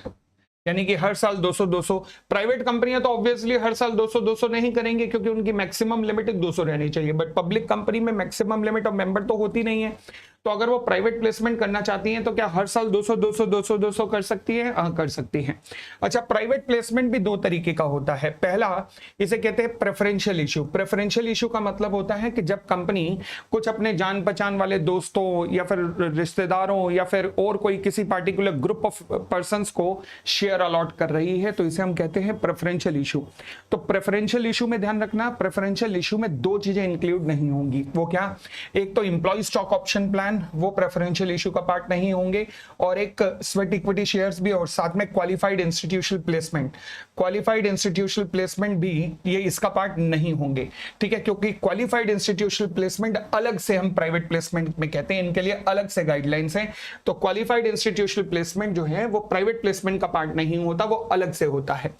यानी कि हर साल 200-200। प्राइवेट कंपनियां तो ऑब्वियसली हर साल 200-200 नहीं करेंगे, क्योंकि उनकी मैक्सिमम लिमिट 200 रहनी चाहिए। बट पब्लिक कंपनी में मैक्सिमम लिमिट ऑफ मेंबर तो होती नहीं है, तो अगर वो प्राइवेट प्लेसमेंट करना चाहती हैं तो क्या हर साल 200-200 कर सकती है? हाँ, कर सकती हैं। अच्छा, प्राइवेट प्लेसमेंट भी 2 तरीके का होता है। पहला, इसे कहते हैं प्रेफरेंशियल इशू। प्रेफरेंशियल इशू का मतलब होता है कि जब कंपनी कुछ अपने जान पहचान वाले दोस्तों या फिर रिश्तेदारों या फिर और कोई किसी पार्टिकुलर ग्रुप ऑफ पर्संस को शेयर अलॉट कर रही है, तो इसे हम कहते हैं प्रेफरेंशियल इशू। तो प्रेफरेंशियल इशू में ध्यान रखना, प्रेफरेंशियल इशू में 2 चीजें इंक्लूड नहीं होंगी। वो क्या, एक तो एम्प्लॉय स्टॉक ऑप्शन प्लान, वो प्रेफरेंशियल इशू का पार्ट नहीं होंगे, और एक स्वेट इक्विटी शेयर्स भी, और साथ में qualified institutional placement. Qualified institutional placement भी ये इसका पार्ट नहीं होंगे, ठीक है, क्योंकि क्वालिफाइड इंस्टीट्यूशनल प्लेसमेंट अलग से हम प्राइवेट प्लेसमेंट में कहते हैं, इनके लिए अलग से गाइडलाइंस हैं। तो क्वालिफाइड इंस्टीट्यूशनल प्लेसमेंट जो है वो प्राइवेट प्लेसमेंट का पार्ट नहीं होता, वो अलग से होता है।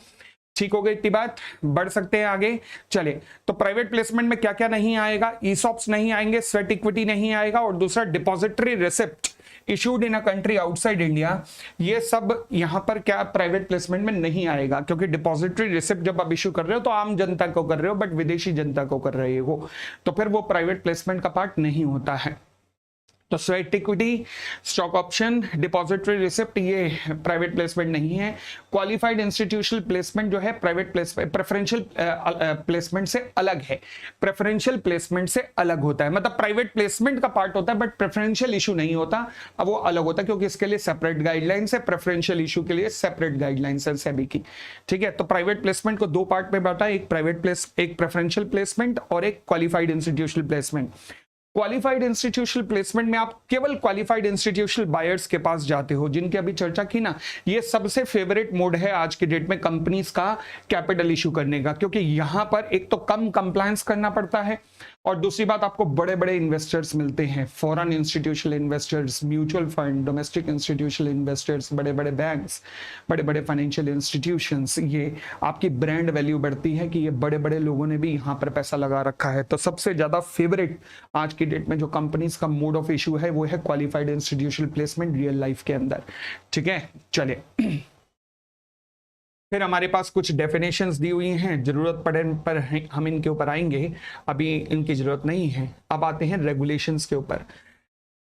ठीक हो गई इतनी बात, बढ़ सकते हैं आगे। चले, तो प्राइवेट प्लेसमेंट में क्या क्या नहीं आएगा, ईसॉप्स नहीं आएंगे, स्वेट इक्विटी नहीं आएगा, और दूसरा depository receipt issued in a country outside India, ये सब यहां पर क्या प्राइवेट प्लेसमेंट में नहीं आएगा, क्योंकि डिपॉजिटरी रिसिप्ट जब आप इशू कर रहे हो तो आम जनता को कर रहे हो, बट विदेशी जनता को कर रहे हो, तो फिर वो प्राइवेट प्लेसमेंट का पार्ट नहीं होता है। तो sweat equity, stock option, depository receipt, ये प्राइवेट प्लेसमेंट नहीं है। क्वालिफाइड इंस्टीट्यूशनल प्लेसमेंट जो है प्राइवेट प्रेफरेंशियल प्लेसमेंट से अलग है, प्रेफरेंशियल प्लेसमेंट से अलग होता है। मतलब प्राइवेट प्लेसमेंट का पार्ट होता है, बट प्रेफरेंशियल इशू नहीं होता, अब वो अलग होता है, क्योंकि इसके लिए सेपरेट गाइडलाइंस है, प्रेफरेंशियल इशू के लिए सेपरेट गाइडलाइंस है सेबी की, ठीक है। तो प्राइवेट प्लेसमेंट को 2 पार्ट में बांटा, एक प्रेफरेंशियल प्लेसमेंट और एक qualified institutional placement. Qualified institutional placement में आप केवल क्वालिफाइड इंस्टीट्यूशनल बायर्स के पास जाते हो, जिनकी अभी चर्चा की ना, ये सबसे फेवरेट मोड है आज की डेट में कंपनीज का कैपिटल इशू करने का, क्योंकि यहां पर एक तो कम कंप्लायंस करना पड़ता है, और दूसरी बात, आपको बड़े बड़े इन्वेस्टर्स मिलते हैं, foreign institutional investors, mutual fund, domestic institutional investors, बड़े बड़े बैंक्स, बड़े बड़े फाइनेंशियल इंस्टीट्यूशंस। ये आपकी ब्रांड वैल्यू बढ़ती है कि ये बड़े बड़े लोगों ने भी यहाँ पर पैसा लगा रखा है। तो सबसे ज्यादा फेवरेट आज की डेट में जो कंपनीज का मोड ऑफ इशू है वो है qualified institutional placement real life के अंदर। ठीक है, चलिए फिर हमारे पास कुछ डेफिनेशंस दी हुई हैं, जरूरत पड़ने पर हम इनके ऊपर आएंगे, अभी इनकी जरूरत नहीं है। अब आते हैं रेगुलेशंस के ऊपर।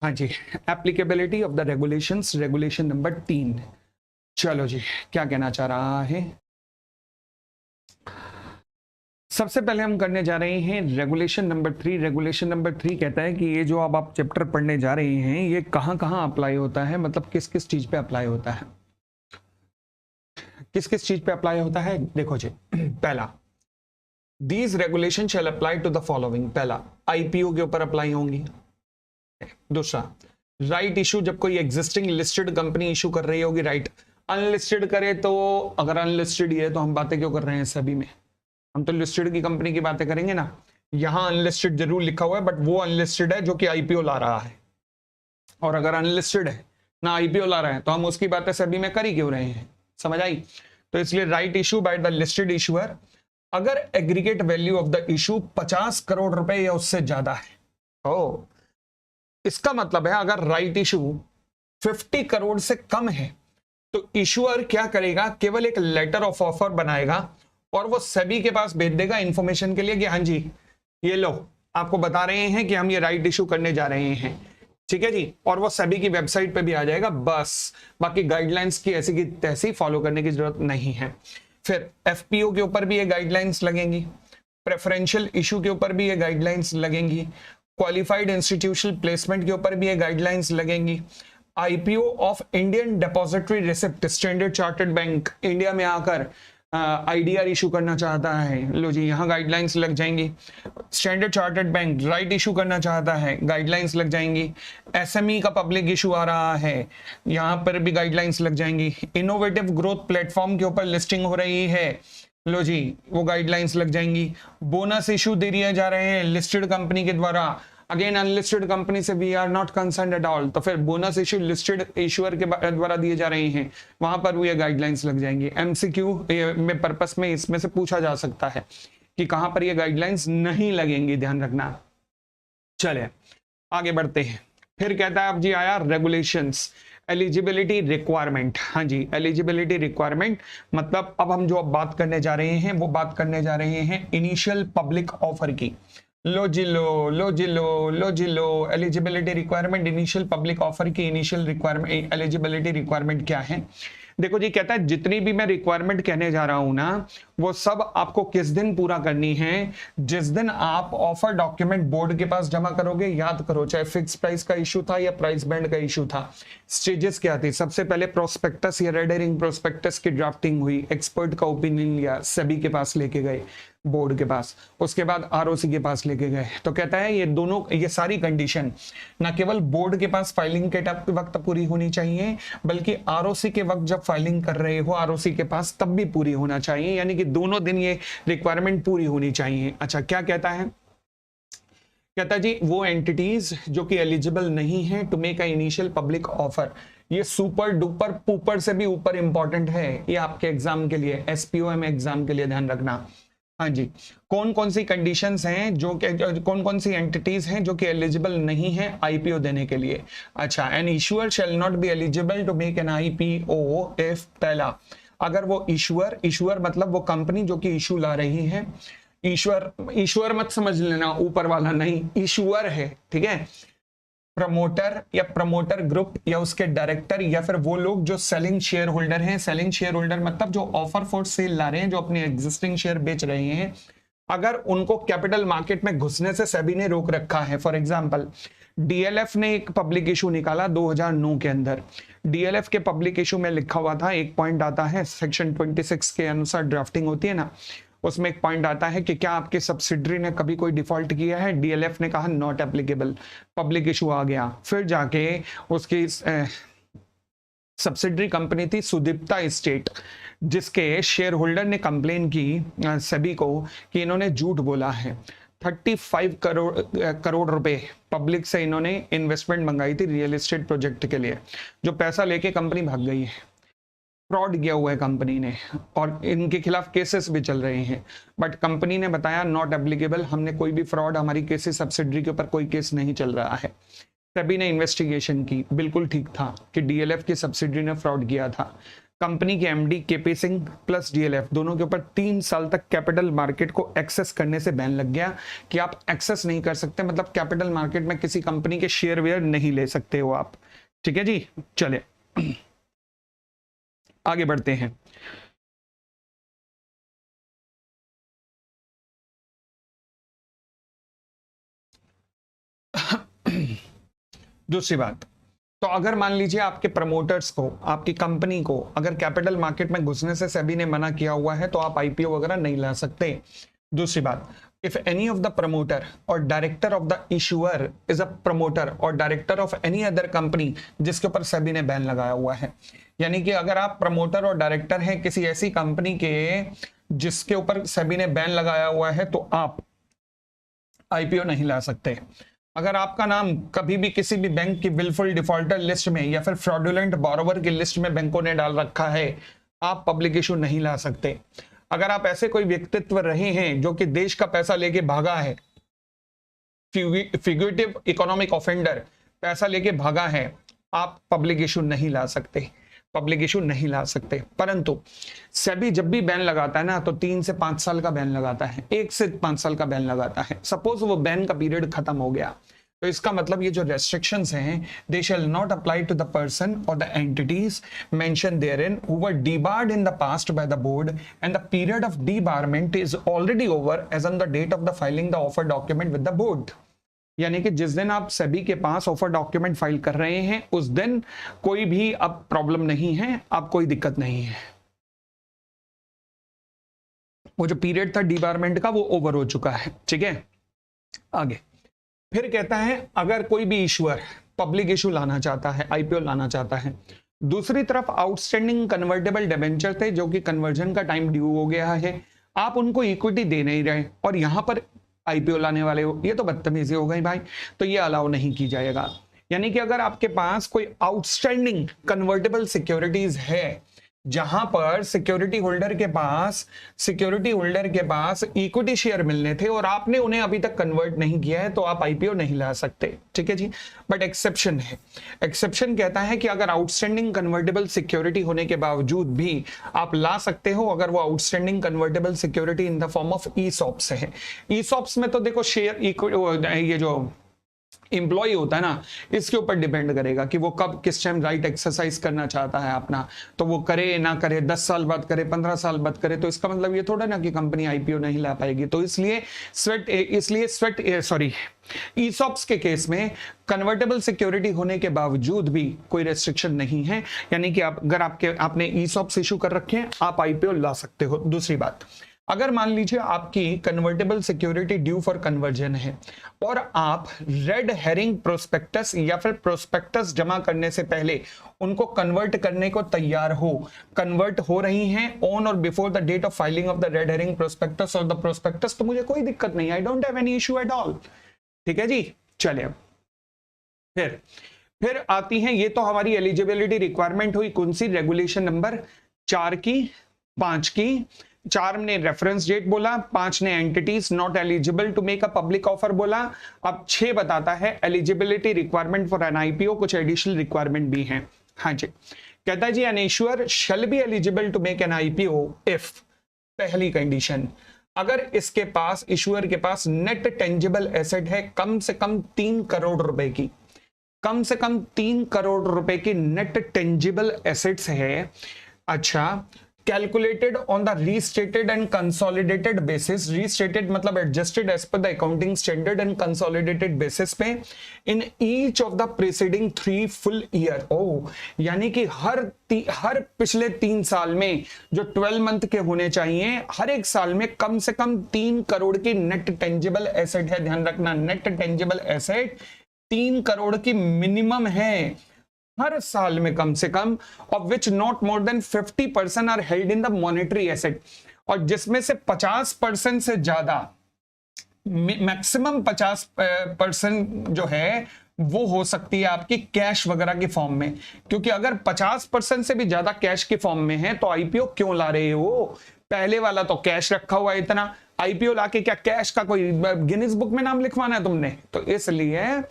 हाँ जी, applicability of the regulations, regulation number 3। चलो जी, क्या कहना चाह रहा है? सबसे पहले हम करने जा रहे हैं रेगुलेशन नंबर 3। रेगुलेशन नंबर 3 कहता है कि ये जो अब आप चैप्टर पढ़ने जा रहे हैं ये कहाँ कहाँ अप्लाई होता है, मतलब किस किस चीज पे अप्लाई होता है, किस किस चीज पे अप्लाई होता है। देखो जी, पहला, these regulation shall apply to the following. पहला, आईपीओ के ऊपर अप्लाई होंगी। दूसरा, राइट इशू, जब कोई एग्जिस्टिंग लिस्टेड कंपनी इशू कर रही होगी राइट। अनलिस्टेड करे तो, अगर अनलिस्टेड ही है तो हम बातें क्यों कर रहे हैं सभी में, हम तो लिस्टेड की कंपनी की बातें करेंगे ना। यहां अनलिस्टेड जरूर लिखा हुआ है बट वो अनलिस्टेड है जो कि आईपीओ ला रहा है, और अगर अनलिस्टेड है ना आईपीओ ला रहा है तो हम उसकी बातें सभी में कर ही क्यों रहे हैं, समझ आई। तो इसलिए right issue by the listed issuer, अगर aggregate value of the issue 50 crore रुपए या उससे ज्यादा है। ओ, इसका मतलब है अगर राइट इशू 50 करोड़ से कम है तो इशूअर क्या करेगा, केवल एक लेटर ऑफ ऑफर बनाएगा और वो सभी के पास भेज देगा इंफॉर्मेशन के लिए कि हाँ जी ये लो, आपको बता रहे हैं कि हम ये राइट इशू करने जा रहे हैं। ठीक है जी, और वो सभी की वेबसाइट पे भी आ जाएगा, बस बाकी गाइडलाइंस की ऐसी की तैसी फॉलो करने की जरूरत नहीं है। फिर एफपीओ के ऊपर भी ये गाइडलाइंस लगेंगी, प्रेफरेंशियल इशू के ऊपर भी ये गाइडलाइंस लगेंगी, क्वालिफाइड इंस्टीट्यूशनल प्लेसमेंट के ऊपर भी ये गाइडलाइंस लगेंगी, IPO of Indian depository receipt, standard chartered bank India में आकर आईडीआर इशू करना चाहता है, लो जी यहाँ गाइडलाइंस लग जाएंगी। Standard chartered bank right issue करना चाहता है, गाइडलाइंस लग जाएंगी। एसएमई का पब्लिक इशू आ रहा है, यहाँ पर भी गाइडलाइंस लग जाएंगी। इनोवेटिव ग्रोथ प्लेटफॉर्म के ऊपर लिस्टिंग हो रही है, लो जी वो गाइडलाइंस लग जाएंगी। बोनस इशू दे दिए जा रहे हैं लिस्टेड कंपनी के द्वारा, अगेन अनलिस्टेड कंपनी से we are not concerned at all, तो फिर बोनस इशू लिस्टेड इशूअर के द्वारा दिए जा रहे हैं, वहां पर वो ये गाइडलाइंस लग जाएंगी। एमसीक्यू में पर्पस में इसमें से पूछा जा सकता है कि कहां पर ये गाइडलाइंस नहीं लगेंगी, ध्यान रखना। चले आगे बढ़ते हैं। फिर कहता है अब जी आया रेगुलेशंस, एलिजिबिलिटी रिक्वायरमेंट। हाँ जी, एलिजिबिलिटी रिक्वायरमेंट मतलब अब हम जो अब बात करने जा रहे हैं वो बात करने जा रहे हैं इनिशियल पब्लिक ऑफर की। लो जी लो, लो जी लो, लो जी लो, eligibility requirement, initial public offer की इनिशियल रिक्वायरमेंट, एलिजिबिलिटी रिक्वायरमेंट क्या है। देखो जी, कहता है जितनी भी मैं रिक्वायरमेंट कहने जा रहा हूं ना वो सब आपको किस दिन पूरा करनी है, जिस दिन आप ऑफर डॉक्यूमेंट बोर्ड के पास जमा करोगे। याद करो, चाहे फिक्स प्राइस का इशू था या प्राइस बैंड का इशू था, स्टेजेस क्या थी। सबसे पहले प्रोस्पेक्टस या रेड हेरिंग प्रोस्पेक्टस की ड्राफ्टिंग हुई, एक्सपर्ट का ओपिनियन लिया, सभी के पास लेके गए बोर्ड के पास, उसके बाद आरओसी के पास लेके गए। तो कहता है ये दोनों, ये सारी कंडीशन ना केवल बोर्ड के पास फाइलिंग के वक्त पूरी होनी चाहिए बल्कि आरओसी के वक्त जब फाइलिंग कर रहे हो आरओसी के पास तब भी पूरी होना चाहिए, यानी कि दोनों दिन ये रिक्वायरमेंट पूरी होनी चाहिए। अच्छा, क्या कहता है, कहता है जी वो एंटिटीज जो कि एलिजिबल नहीं है to make a initial public offer, ये सुपर डुपर पुपर से भी ऊपर इंपॉर्टेंट है ये आपके एग्जाम के लिए, एसपीओएम एग्जाम के लिए, ध्यान रखना। हाँ जी, कौन कौन सी कंडीशंस हैं जो कि, कौन कौन सी एंटिटीज हैं जो कि एलिजिबल नहीं है आईपीओ देने के लिए। अच्छा, an issuer shall not be eligible to make an IPO if, पहला अगर वो इशूअर मतलब वो कंपनी जो कि इशू ला रही है, ईश्वर मत समझ लेना ऊपर वाला नहीं, इशूअर है, ठीक है। प्रमोटर या प्रमोटर ग्रुप या उसके डायरेक्टर या फिर वो लोग जो सेलिंग शेयर होल्डर हैं, सेलिंग शेयर होल्डर मतलब जो ऑफर फॉर सेल ला रहे हैं, जो अपने एग्जिस्टिंग शेयर बेच रहे हैं, अगर उनको कैपिटल मार्केट में घुसने से सेबी ने रोक रखा है। फॉर एग्जांपल डीएलएफ ने एक पब्लिक इशू निकाला 2009 के अंदर, डीएलएफ के पब्लिक इशू में लिखा हुआ था, एक पॉइंट आता है सेक्शन 26 के अनुसार ड्राफ्टिंग होती है ना, उसमें एक पॉइंट आता है कि क्या आपके सब्सिडरी ने कभी कोई डिफॉल्ट किया है, डीएलएफ ने कहा नॉट एप्लीकेबल, पब्लिक इशू आ गया। फिर जाके उसकी सब्सिडरी कंपनी थी सुदीप्ता स्टेट, जिसके शेयर होल्डर ने कंप्लेन की सभी को कि इन्होंने झूठ बोला है। 35 करोड़ रुपए पब्लिक से इन्होंने इन्वेस्टमेंट मंगाई थी रियल एस्टेट प्रोजेक्ट के लिए, जो पैसा लेके कंपनी भाग गई है। फ्रॉड किया हुआ है कंपनी ने और इनके खिलाफ केसेस भी चल रहे हैं, बट कंपनी ने बताया नॉट एप्लीकेबल, हमने कोई भी फ्रॉड, हमारी केसेस सब्सिडरी के ऊपर कोई केस नहीं चल रहा है। सेबी ने इन्वेस्टिगेशन की, बिल्कुल ठीक था कि डीएलएफ की सब्सिडरी ने फ्रॉड किया था। कंपनी के MD KP Singh plus DLF दोनों के ऊपर 3 साल तक कैपिटल मार्केट को एक्सेस करने से बैन लग गया कि आप एक्सेस नहीं कर सकते, मतलब कैपिटल मार्केट में किसी कंपनी के शेयर वेयर नहीं ले सकते हो आप। ठीक है जी, चले आगे बढ़ते हैं। दूसरी बात, तो अगर मान लीजिए आपके प्रमोटर्स को, आपकी कंपनी को अगर कैपिटल मार्केट में घुसने से सेबी ने मना किया हुआ है तो आप आईपीओ वगैरह नहीं ला सकते। दूसरी बात, if any of the promoter और director of the issuer is a promoter और director of any other company जिसके ऊपर सेबी ने बैन लगाया हुआ है, यानी कि अगर आप प्रमोटर और डायरेक्टर हैं किसी ऐसी कंपनी के जिसके ऊपर सेबी ने बैन लगाया हुआ है, तो आप आईपीओ नहीं ला सकते। अगर आपका नाम कभी भी किसी भी बैंक की विलफुल डिफॉल्टर लिस्ट में या फिर फ्रॉडुलेंट बोरोवर की लिस्ट में बैंकों ने डाल रखा है, आप पब्लिक इशू नहीं ला सकते। अगर आप ऐसे कोई व्यक्तित्व रहे हैं जो कि देश का पैसा लेके भागा है, फिग्यूटिव इकोनॉमिक ऑफेंडर, पैसा लेके भागा है, आप पब्लिक इशू नहीं ला सकते, पब्लिक इशू नहीं ला सकते। परंतु सेबी जब भी बैन लगाता है ना, तो 3 से 5 साल का बैन लगाता है, 1 से 5 साल का बैन लगाता है। सपोज वो बैन का पीरियड खत्म हो गया, तो इसका मतलब ये जो रेस्ट्रिक्शंस हैं, they shall not apply to the person और the entities mentioned therein who were debarred in the past by the board and the period of debarment is already over as on the date of the filing the offer document with the board। यानी कि जिस दिन आप सेबी के पास offer document file कर रहे हैं उस दिन कोई भी अब प्रॉब्लम नहीं है, अब कोई दिक्कत नहीं है। वो जो पीरियड था डिबारमेंट का वो ओवर हो चुका है। ठीक है, आगे फिर कहता है अगर कोई भी इशूअर पब्लिक इशू लाना चाहता है, आईपीओ लाना चाहता है, दूसरी तरफ आउटस्टैंडिंग कन्वर्टेबल डिबेंचर थे जो कि कन्वर्जन का टाइम ड्यू हो गया है, आप उनको इक्विटी दे नहीं रहे और यहां पर आईपीओ लाने वाले हो, ये तो बदतमीजी हो गई भाई, तो ये अलाउ नहीं की जाएगा। यानी कि अगर आपके पास कोई आउटस्टैंडिंग कन्वर्टेबल सिक्योरिटीज है जहां पर सिक्योरिटी होल्डर के पास इक्विटी शेयर मिलने थे और आपने उन्हें अभी तक कन्वर्ट नहीं किया है, तो आप आईपीओ नहीं ला सकते। ठीक है जी, बट एक्सेप्शन है। एक्सेप्शन कहता है कि अगर आउटस्टैंडिंग कन्वर्टेबल सिक्योरिटी होने के बावजूद भी आप ला सकते हो, अगर वो outstanding convertible security in the form of ESOPs है। ईसॉप्स में तो देखो शेयर ये जो एम्प्लॉय होता है ना, इसके ऊपर डिपेंड करेगा कि वो कब किस टाइम राइट एक्सरसाइज करना चाहता है अपना, तो वो करे ना करे, 10 साल बाद करे, 15 साल बाद करे, तो इसका मतलब ये थोड़ा ना कि कंपनी आईपीओ नहीं ला पाएगी। तो इसलिए ईसॉप्स के केस में कन्वर्टेबल सिक्योरिटी होने के बावजूद भी कोई रेस्ट्रिक्शन नहीं है, यानी कि अगर आपने ईसॉप्स इशू कर रखे हैं, आप आईपीओ ला सकते हो। दूसरी बात, अगर मान लीजिए आपकी convertible security due for conversion है और आप रेड हेरिंग प्रोस्पेक्टस या फिर प्रोस्पेक्टस जमा करने से पहले उनको कन्वर्ट करने को तैयार हो, कन्वर्ट हो रही हैं ऑन और before the date of filing of the red herring prospectus और द प्रोस्पेक्टस, तो मुझे कोई दिक्कत नहीं, I don't have any issue at all. ठीक है जी, चलिए फिर आती हैं, ये तो हमारी एलिजिबिलिटी रिक्वायरमेंट हुई कौन सी, रेगुलेशन नंबर 4 की, 5 की। 4 ने रेफरेंस डेट बोला, 5 ने entities not eligible to make a public offer बोला। अब 6 बताता है eligibility requirement for an IPO, कुछ एडिशनल रिक्वायरमेंट भी हैं। हाँ जी, कहता है जी an issuer shall be eligible to make an IPO if, पहली कंडीशन, अगर इसके पास, इश्यूअर के पास नेट टेंजिबल एसेट है कम से कम 3 करोड़ रुपए की, कम से कम 3 करोड़ रुपए की नेट टेंजिबल एसेट्स है। अच्छा, calculated on the restated and consolidated basis, restated मतलब adjusted as per the accounting standard and consolidated basis पे in each of the preceding 3 full year। यानी कि हर पिछले 3 साल में जो 12 मंथ के होने चाहिए, हर एक साल में कम से कम 3 करोड़ की नेट टेंजिबल एसेट है। ध्यान रखना, नेट टेंजिबल एसेट 3 करोड़ की मिनिमम है हर साल में कम से कम, of which not more than 50% are held in the monetary asset, और जिसमें से 50% से ज्यादा मैक्सिमम 50% जो है वो हो सकती है आपकी कैश वगैरह के फॉर्म में, क्योंकि अगर 50% से भी ज्यादा कैश के फॉर्म में है तो आईपीओ क्यों ला रहे हो? पहले वाला तो कैश रखा हुआ है इतना, आईपीओ लाके क्या कैश का कोई गिनीज बुक में नाम लिखवाना है तुमने? तो इसलिए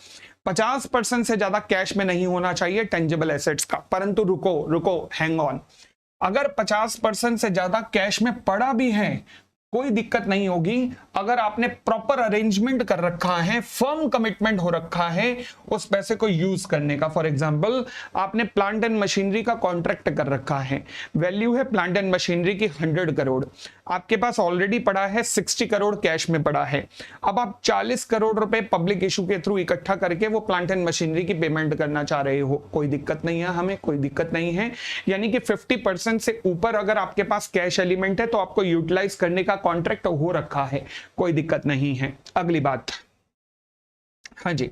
50% से ज्यादा कैश में नहीं होना चाहिए टेंजिबल एसेट्स का। परंतु रुको हैंग ऑन, अगर 50% से ज्यादा कैश में पड़ा भी है कोई दिक्कत नहीं होगी अगर आपने प्रॉपर अरेंजमेंट कर रखा है, फर्म कमिटमेंट हो रखा है उस पैसे को यूज करने का। फॉर एग्जांपल आपने प्लांट एंड मशीनरी का कॉन्ट्रैक्ट कर रखा है, वैल्यू है प्लांट एंड मशीनरी की 100 करोड़, आपके पास ऑलरेडी पड़ा है 60 करोड़ कैश में पड़ा है। अब आप 40 करोड़ रुपए पब्लिक इशू के थ्रू इकट्ठा करके वो प्लांट एंड मशीनरी की पेमेंट करना चाह रहे हो, कोई दिक्कत नहीं है, हमें कोई दिक्कत नहीं है। यानी कि 50% से ऊपर अगर आपके पास कैश एलिमेंट है तो आपको यूटिलाइज करने का कॉन्ट्रैक्ट हो रखा है, कोई दिक्कत नहीं है। अगली बात, हाँ जी,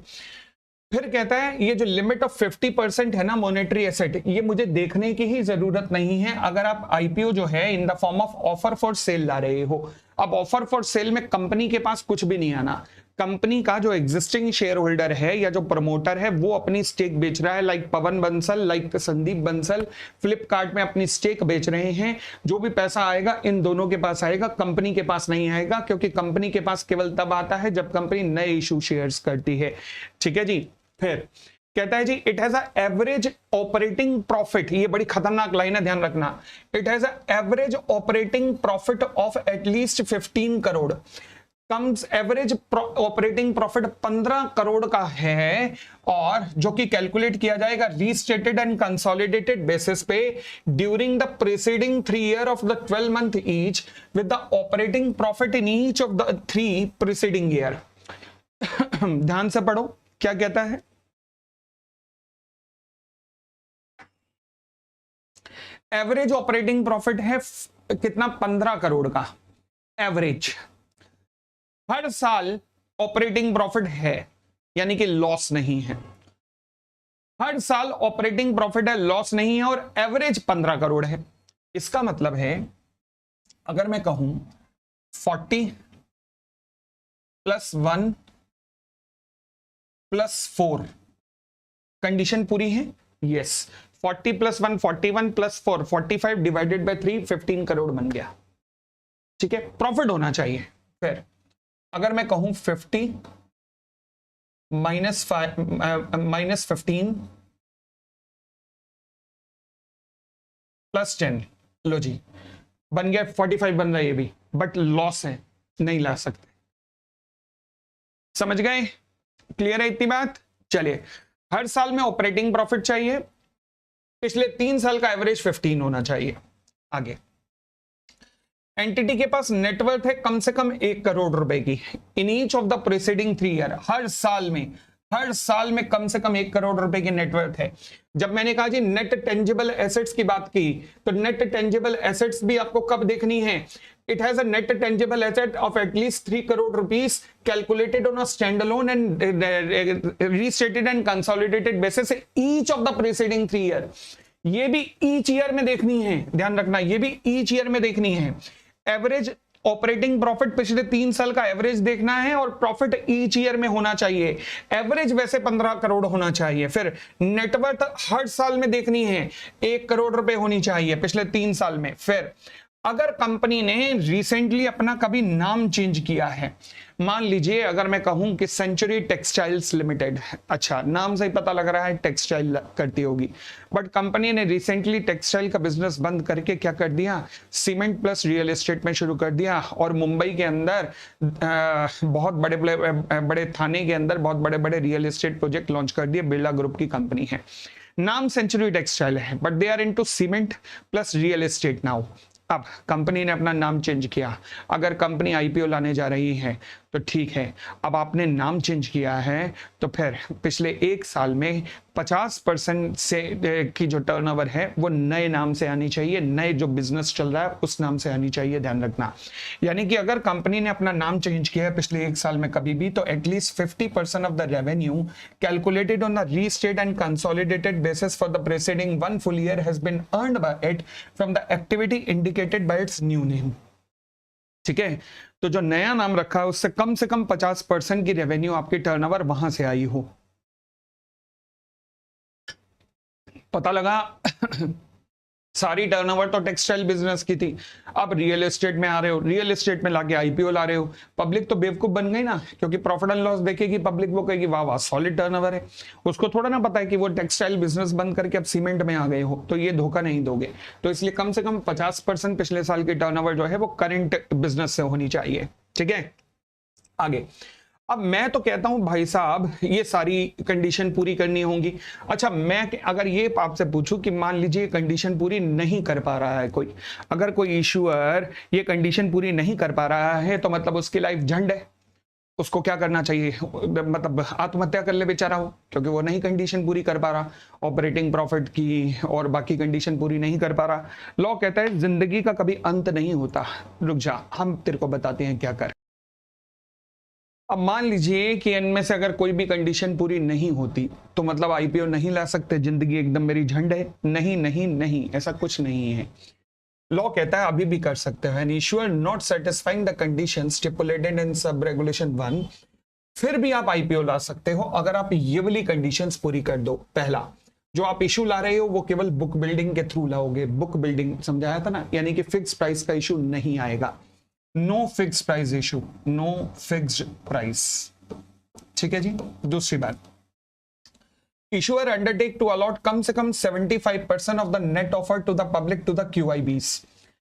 फिर कहता है ये जो लिमिट ऑफ 50% है ना मॉनेटरी एसेट, ये मुझे देखने की ही जरूरत नहीं है अगर आप आईपीओ जो है in the form of offer for sale ला रहे हो। अब ऑफर फॉर सेल में कंपनी के पास कुछ भी नहीं आना, कंपनी का जो एग्जिस्टिंग शेयर होल्डर है या जो प्रमोटर है वो अपनी स्टेक बेच रहा है, लाइक पवन बंसल, लाइक संदीप बंसल फ्लिपकार्ट में अपनी स्टेक बेच रहे हैं। जो भी पैसा आएगा इन दोनों के पास आएगा, कंपनी के पास नहीं आएगा, क्योंकि कंपनी के पास केवल तब आता है जब कंपनी नए इशू शेयर्स करती है। ठीक है जी। फिर कहता है जी it has a average operating profit, ये बड़ी खतरनाक लाइन है, ध्यान रखना। It has a average operating profit of at least 15 crore. Comes average operating profit 15 crore का है, और जो कि कैलकुलेट किया जाएगा रीस्टेटेड एंड कंसोलिडेटेड बेसिस पे during the preceding 3 year of the 12 month each with the operating profit in each of the 3 preceding year. ध्यान से पढ़ो क्या कहता है। एवरेज ऑपरेटिंग प्रॉफिट है कितना? 15 करोड़ का एवरेज। हर साल ऑपरेटिंग प्रॉफिट है, यानी कि लॉस नहीं है, हर साल ऑपरेटिंग प्रॉफिट है, लॉस नहीं है, और एवरेज 15 करोड़ है। इसका मतलब है अगर मैं कहूं 40 + 1 + 4, कंडीशन पूरी है? यस। 40 + 1 41 + 4 45 डिवाइडेड बाय 3 15 करोड़ बन गया। ठीक है, प्रॉफिट होना चाहिए। फिर अगर मैं कहूं 50 -15 + 10, लो जी बन गया 45 बन रहा है ये भी, बट लॉस है, नहीं ला सकते। समझ गए? क्लियर है इतनी बात? चलिए, हर साल में ऑपरेटिंग प्रॉफिट चाहिए, पिछले 3 साल का एवरेज 15 होना चाहिए। आगे, एंटिटी के पास नेटवर्थ है कम से कम 1 करोड़ रुपए की in each of the preceding 3 year. हर साल में कम से कम 1 करोड़ रुपए की नेटवर्थ है। जब मैंने कहा जी नेट टेंजिबल एसेट्स की बात की, तो नेट टेंजिबल एसेट्स भी आपको कब देखनी है? It has a net tangible asset of at least 3 crore rupees calculated on a standalone and restated and consolidated basis each of the preceding 3 year। ये भी each year में देखनी है, ध्यान रखना, ये भी each year में देखनी है। एवरेज ऑपरेटिंग प्रॉफिट पिछले 3 साल का एवरेज देखना है, और प्रॉफिट ईच ईयर में होना चाहिए। एवरेज वैसे 15 करोड़ होना चाहिए। फिर नेटवर्थ हर साल में देखनी है, 1 करोड़ रुपए होनी चाहिए पिछले 3 साल में। फिर अगर कंपनी ने रिसेंटली अपना कभी नाम चेंज किया है, मान लीजिए अगर मैं कहूं कि सेंचुरी टेक्सटाइल्स लिमिटेड, अच्छा नाम से ही पता लग रहा है टेक्सटाइल करती होगी, बट कंपनी ने रिसेंटली टेक्सटाइल का बिजनेस बंद करके क्या कर दिया? सीमेंट प्लस रियल एस्टेट में शुरू कर दिया, और मुंबई के अंदर बहुत बड़े थाने के अंदर बहुत बड़े बड़े रियल एस्टेट प्रोजेक्ट लॉन्च कर दिए। बिरला ग्रुप की कंपनी है, नाम सेंचुरी टेक्सटाइल है, but they are into cement plus real estate now. अब कंपनी ने अपना नाम चेंज किया, अगर कंपनी आईपीओ लाने जा रही है तो ठीक है। अब आपने नाम चेंज किया है तो फिर पिछले 1 साल में 50% से की जो टर्नओवर है वो नए नाम से आनी चाहिए, नए जो बिजनेस चल रहा है उस नाम से आनी चाहिए, ध्यान रखना। यानी कि अगर कंपनी ने अपना नाम चेंज किया है पिछले 1 साल में कभी भी, तो at least 50% of the revenue calculated on the restate and consolidated basis for the preceding 1 full year has been earned by it from the activity indicated by its new name। ठीक है, तो जो नया नाम रखा है उससे कम से कम 50% की रेवेन्यू आपकी टर्नओवर वहां से आई हो। पता लगा सारी टर्नओवर तो टेक्सटाइल बिजनेस की थी, अब रियल एस्टेट में आ रहे हो, रियल एस्टेट में लाके आईपीओ ला रहे हो, पब्लिक तो बेवकूफ बन गई ना, क्योंकि प्रॉफिट एंड लॉस देखेगी पब्लिक, वो कहेगी वाह वाह सॉलिड टर्नओवर है, उसको थोड़ा ना पता है कि वो टेक्सटाइल बिजनेस बंद करके अब सीमेंट में आ गए हो, तो ये धोखा नहीं दोगे। तो इसलिए कम से कम 50% पिछले साल की टर्नओवर जो है वो करंट बिजनेस से होनी चाहिए। ठीक है, आगे अब मैं तो कहता हूं भाई साहब ये सारी कंडीशन पूरी करनी होंगी। अच्छा, मैं अगर ये आपसे पूछूं कि मान लीजिए कंडीशन पूरी नहीं कर पा रहा है कोई, अगर कोई इशूअर ये कंडीशन पूरी नहीं कर पा रहा है तो मतलब उसकी लाइफ झंड है, उसको क्या करना चाहिए, मतलब आत्महत्या कर ले बेचारा हो, क्योंकि वो नहीं कंडीशन पूरी कर पा रहा, ऑपरेटिंग प्रॉफिट की और बाकी कंडीशन पूरी नहीं कर पा रहा। लॉ कहता है जिंदगी का कभी अंत नहीं होता, रुक जा हम तेरे को बताते हैं क्या कर। अब मान लीजिए कि इनमें से अगर कोई भी कंडीशन पूरी नहीं होती तो मतलब आईपीओ नहीं ला सकते, जिंदगी एकदम मेरी झंड है, नहीं नहीं नहीं, ऐसा कुछ नहीं है। लॉ कहता है अभी भी कर सकते हैं, issuer not satisfying the condition stipulated in sub regulation 1, फिर भी आप आईपीओ ला सकते हो अगर आप ये वाली कंडीशंस पूरी कर दो। पहला, जो आप इशू ला रहे हो वो केवल बुक बिल्डिंग के थ्रू लाओगे, बुक बिल्डिंग समझाया था ना, यानी कि फिक्स प्राइस का इशू नहीं आएगा, no fix price issue, no fixed price. ठीक है जी। दूसरी बात, इशूअर अंडरटेक टू अलॉट कम से कम 75% of the net offer to the public to the QIBs,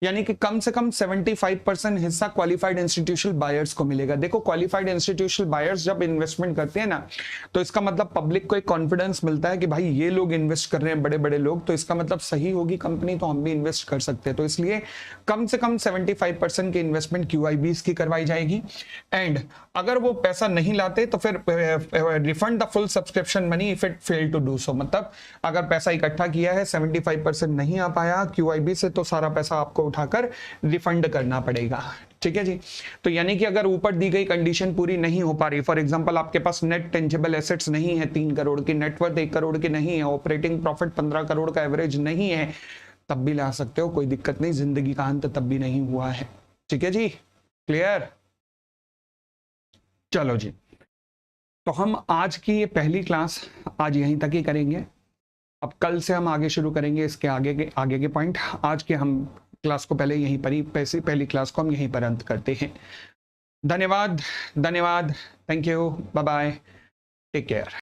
यानी कि कम से कम 75% हिस्सा क्वालिफाइड इंस्टीट्यूशनल बायर्स को मिलेगा। देखो क्वालिफाइड इंस्टीट्यूशनल बायर्स जब इन्वेस्टमेंट करते हैं ना, तो इसका मतलब पब्लिक को एक कॉन्फिडेंस मिलता है कि भाई ये लोग इन्वेस्ट कर रहे हैं, बड़े बड़े लोग, तो इसका मतलब सही होगी कंपनी, तो हम भी इन्वेस्ट कर सकते हैं। तो इसलिए कम से कम 75% की इन्वेस्टमेंट क्यूआईबीस की करवाई जाएगी। एंड अगर वो पैसा नहीं लाते तो फिर refund the full subscription money if it fail to do so, मतलब अगर पैसा इकट्ठा किया है 75% नहीं आ पाया क्यूआईबी से, तो सारा पैसा आपको उठाकर रिफंड करना पड़ेगा। ठीक है जी। तो यानी कि अगर ऊपर दी गई कंडीशन पूरी नहीं हो पा रही, फॉर एग्जांपल आपके पास नेट टेंजिबल एसेट्स नहीं है 3 करोड़ की, नेटवर्थ 1 करोड़ की नहीं है, ऑपरेटिंग प्रॉफिट 15 करोड़ का एवरेज नहीं है, तब भी ला सकते हो, कोई दिक्कत नहीं, जिंदगी का अंत तब भी नहीं हुआ है। ठीक है जी, क्लियर। चलो जी, तो हम आज की ये पहली क्लास आज यहीं तक ही करेंगे, अब कल से हम आगे शुरू करेंगे इसके आगे के पॉइंट। आज के हम क्लास को पहले यहीं पर ही पहली क्लास को हम यहीं पर अंत करते हैं। धन्यवाद, धन्यवाद, thank you, bye bye, take care.